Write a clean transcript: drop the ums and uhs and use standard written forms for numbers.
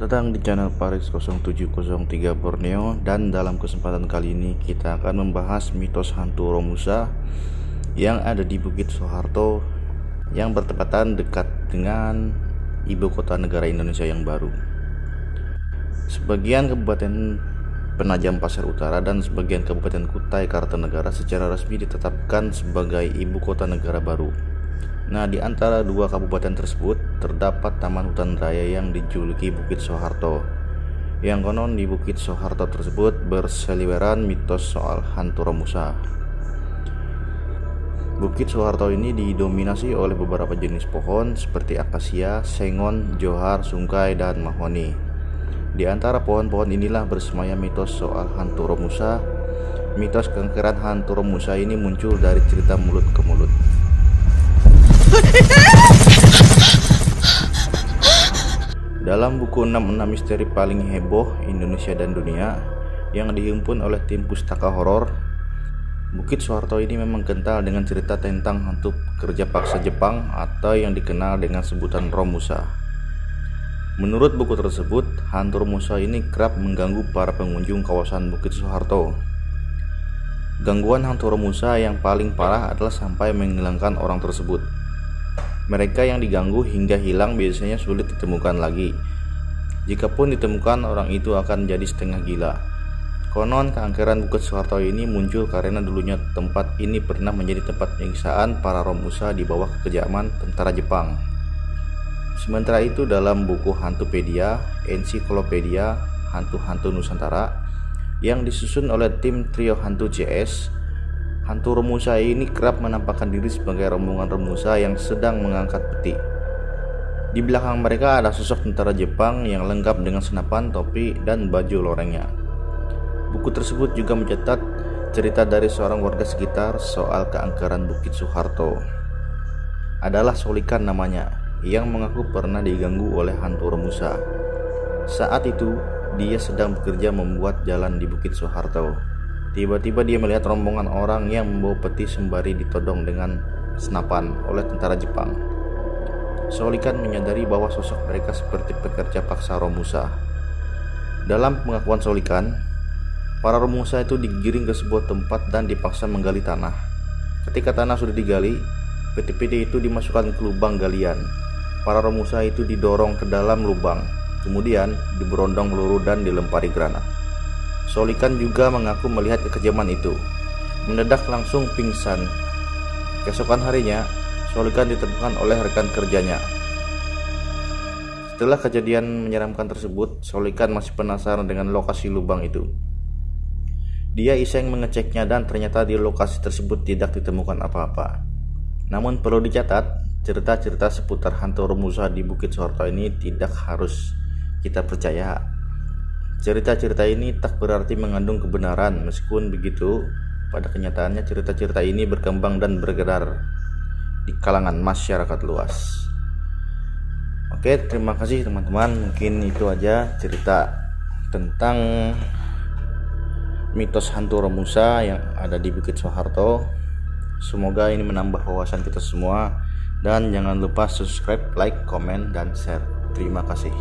datang di channel Paris 0703 Borneo, dan dalam kesempatan kali ini kita akan membahas mitos hantu Romusa yang ada di Bukit Soeharto yang bertepatan dekat dengan ibu kota negara Indonesia yang baru. Sebagian Kabupaten Penajam Pasir Utara dan sebagian Kabupaten Kutai Kartanegara secara resmi ditetapkan sebagai ibu kota negara baru. Nah, di antara dua kabupaten tersebut terdapat Taman Hutan Raya yang dijuluki Bukit Soeharto. Yang konon di Bukit Soeharto tersebut berseliweran mitos soal hantu Romusa. Bukit Soeharto ini didominasi oleh beberapa jenis pohon seperti akasia, sengon, johar, sungkai, dan mahoni. Di antara pohon-pohon inilah bersemayam mitos soal hantu Romusa. Mitos keangkeran hantu Romusa ini muncul dari cerita mulut ke mulut. Dalam buku 66 misteri paling heboh Indonesia dan dunia yang dihimpun oleh tim pustaka horor, Bukit Soeharto ini memang kental dengan cerita tentang hantu kerja paksa Jepang atau yang dikenal dengan sebutan Romusa. Menurut buku tersebut, hantu Romusa ini kerap mengganggu para pengunjung kawasan Bukit Soeharto. Gangguan hantu Romusa yang paling parah adalah sampai menghilangkan orang tersebut. Mereka yang diganggu hingga hilang biasanya sulit ditemukan lagi. Jikapun ditemukan, orang itu akan jadi setengah gila. Konon keangkeran Bukit Soeharto ini muncul karena dulunya tempat ini pernah menjadi tempat penyiksaan para Romusa di bawah kekejaman tentara Jepang. Sementara itu, dalam buku Hantupedia, ensiklopedia hantu-hantu Nusantara yang disusun oleh tim trio hantu CS, hantu Romusa ini kerap menampakkan diri sebagai rombongan Romusa yang sedang mengangkat peti. Di belakang mereka ada sosok tentara Jepang yang lengkap dengan senapan, topi, dan baju lorengnya. Buku tersebut juga mencatat cerita dari seorang warga sekitar soal keangkeran Bukit Soeharto. Adalah Solikan namanya, yang mengaku pernah diganggu oleh hantu Romusa. Saat itu, dia sedang bekerja membuat jalan di Bukit Soeharto. Tiba-tiba dia melihat rombongan orang yang membawa peti sembari ditodong dengan senapan oleh tentara Jepang. Solikan menyadari bahwa sosok mereka seperti pekerja paksa Romusa. Dalam pengakuan Solikan, para Romusa itu digiring ke sebuah tempat dan dipaksa menggali tanah. Ketika tanah sudah digali, peti-peti itu dimasukkan ke lubang galian. Para Romusa itu didorong ke dalam lubang, kemudian diberondong peluru dan dilempari granat. Solikan juga mengaku melihat kekejaman itu. Mendadak langsung pingsan. Keesokan harinya, Solikan ditemukan oleh rekan kerjanya. Setelah kejadian menyeramkan tersebut, Solikan masih penasaran dengan lokasi lubang itu. Dia iseng mengeceknya dan ternyata di lokasi tersebut tidak ditemukan apa-apa. Namun perlu dicatat, cerita-cerita seputar hantu Romusa di Bukit Soeharto ini tidak harus kita percaya. Cerita-cerita ini tak berarti mengandung kebenaran. Meskipun begitu, pada kenyataannya cerita-cerita ini berkembang dan bergerak di kalangan masyarakat luas. Oke, terima kasih teman-teman. Mungkin itu aja cerita tentang mitos hantu Romusa yang ada di Bukit Soeharto. Semoga ini menambah wawasan kita semua. Dan jangan lupa subscribe, like, komen, dan share. Terima kasih.